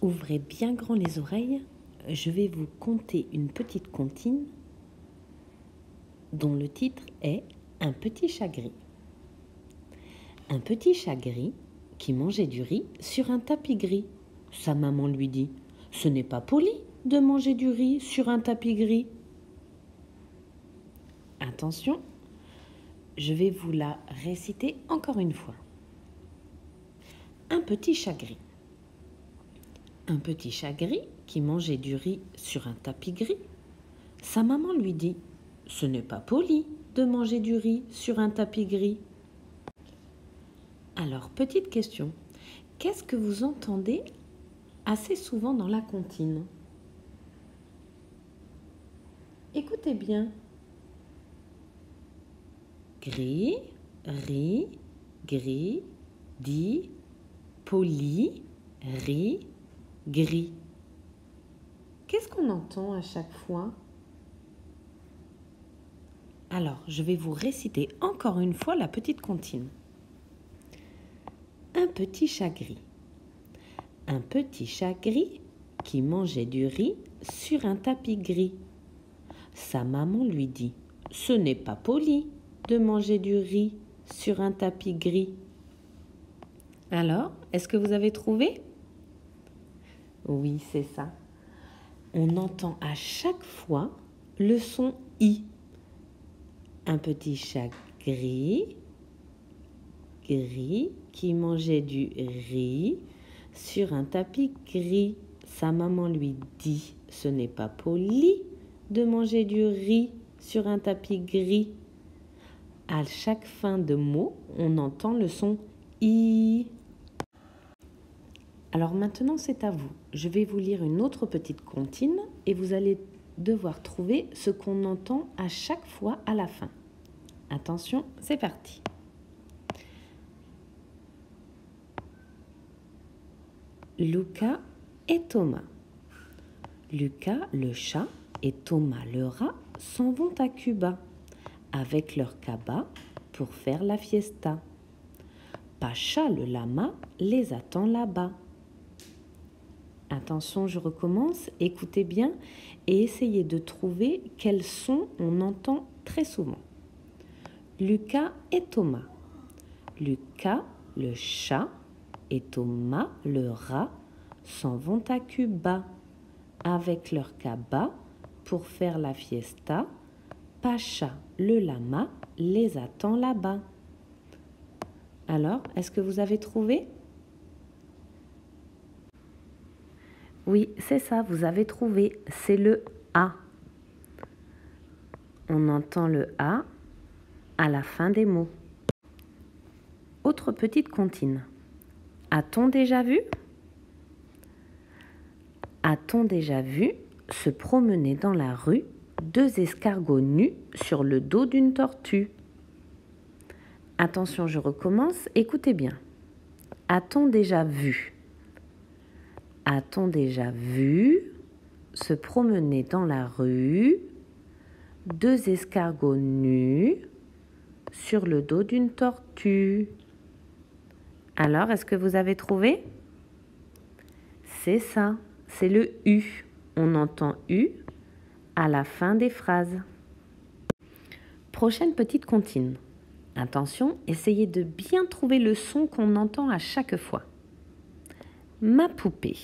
Ouvrez bien grand les oreilles, je vais vous conter une petite comptine dont le titre est Un petit chat gris. Un petit chat gris qui mangeait du riz sur un tapis gris. Sa maman lui dit « Ce n'est pas poli de manger du riz sur un tapis gris. » Attention, je vais vous la réciter encore une fois. Un petit chat gris. Un petit chat gris qui mangeait du riz sur un tapis gris. Sa maman lui dit « Ce n'est pas poli de manger du riz sur un tapis gris. » Alors, petite question, qu'est-ce que vous entendez assez souvent dans la comptine? Écoutez bien. Gris, riz, gris, dit, poli, riz, gris. Qu'est-ce qu'on entend à chaque fois? Alors, je vais vous réciter encore une fois la petite comptine. Un petit chat gris. Un petit chat gris qui mangeait du riz sur un tapis gris. Sa maman lui dit « Ce n'est pas poli de manger du riz sur un tapis gris. » Alors, est-ce que vous avez trouvé? Oui, c'est ça. On entend à chaque fois le son « i ». Un petit chat gris qui mangeait du riz sur un tapis gris. Sa maman lui dit « Ce n'est pas poli de manger du riz sur un tapis gris. » À chaque fin de mot, on entend le son « i ». Alors maintenant, c'est à vous. Je vais vous lire une autre petite comptine et vous allez devoir trouver ce qu'on entend à chaque fois à la fin. Attention, c'est parti. Lucas et Thomas. Lucas, le chat, et Thomas, le rat, s'en vont à Cuba avec leur cabas pour faire la fiesta. Pacha, le lama, les attend là-bas. Attention, je recommence, écoutez bien et essayez de trouver quels sons on entend très souvent. Lucas et Thomas. Lucas, le chat, et Thomas, le rat, s'en vont à Cuba avec leur cabas pour faire la fiesta. Pacha, le lama, les attend là-bas. Alors, est-ce que vous avez trouvé? Oui, c'est ça, vous avez trouvé. C'est le A. On entend le A à la fin des mots. Autre petite comptine. A-t-on déjà vu? A-t-on déjà vu se promener dans la rue deux escargots nus sur le dos d'une tortue? Attention, je recommence, écoutez bien. A-t-on déjà vu? A-t-on déjà vu se promener dans la rue deux escargots nus sur le dos d'une tortue? Alors, est-ce que vous avez trouvé? C'est ça, c'est le U. On entend U à la fin des phrases. Prochaine petite comptine. Attention, essayez de bien trouver le son qu'on entend à chaque fois. Ma poupée.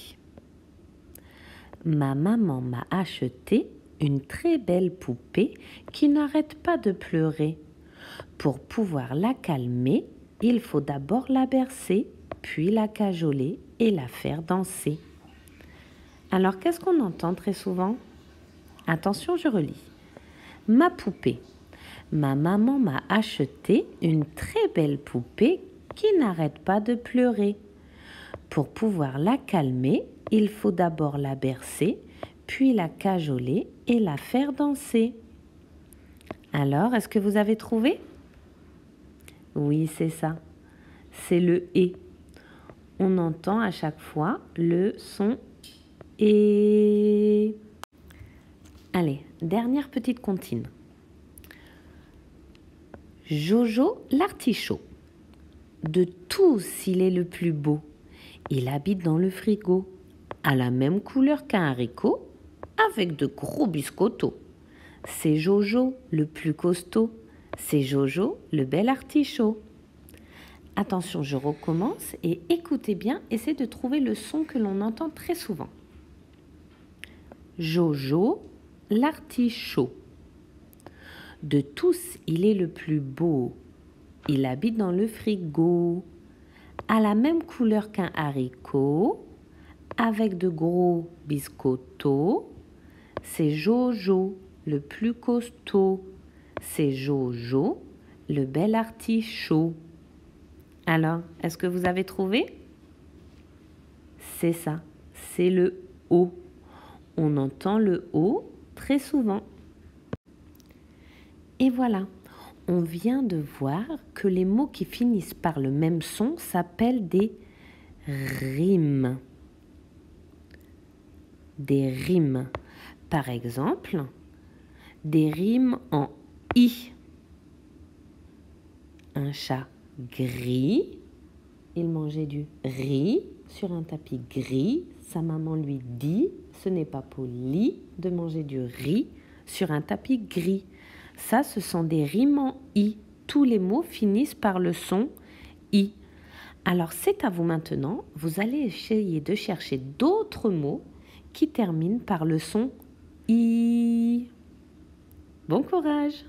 Ma maman m'a acheté une très belle poupée qui n'arrête pas de pleurer. Pour pouvoir la calmer, il faut d'abord la bercer, puis la cajoler et la faire danser. Alors, qu'est-ce qu'on entend très souvent? Attention, je relis. Ma poupée. Ma maman m'a acheté une très belle poupée qui n'arrête pas de pleurer. Pour pouvoir la calmer, il faut d'abord la bercer, puis la cajoler et la faire danser. Alors, est-ce que vous avez trouvé? Oui, c'est ça. C'est le « et ». On entend à chaque fois le son « et ». Allez, dernière petite comptine. Jojo l'artichaut. De tous, il est le plus beau. Il habite dans le frigo. a la même couleur qu'un haricot, avec de gros biscottos. C'est Jojo, le plus costaud. C'est Jojo, le bel artichaut. Attention, je recommence et écoutez bien, essayez de trouver le son que l'on entend très souvent. Jojo, l'artichaut. De tous, il est le plus beau. Il habite dans le frigo. A la même couleur qu'un haricot, avec de gros biscottos. C'est Jojo, le plus costaud. C'est Jojo, le bel artichaut. Alors, est-ce que vous avez trouvé? C'est ça, c'est le O. On entend le O très souvent. Et voilà, on vient de voir que les mots qui finissent par le même son s'appellent des rimes. Des rimes. Par exemple, des rimes en I. Un chat gris, il mangeait du riz sur un tapis gris. Sa maman lui dit, ce n'est pas poli de manger du riz sur un tapis gris. Ça, ce sont des rimes en I. Tous les mots finissent par le son I. Alors, c'est à vous maintenant. Vous allez essayer de chercher d'autres mots qui terminent par le son I. Bon courage!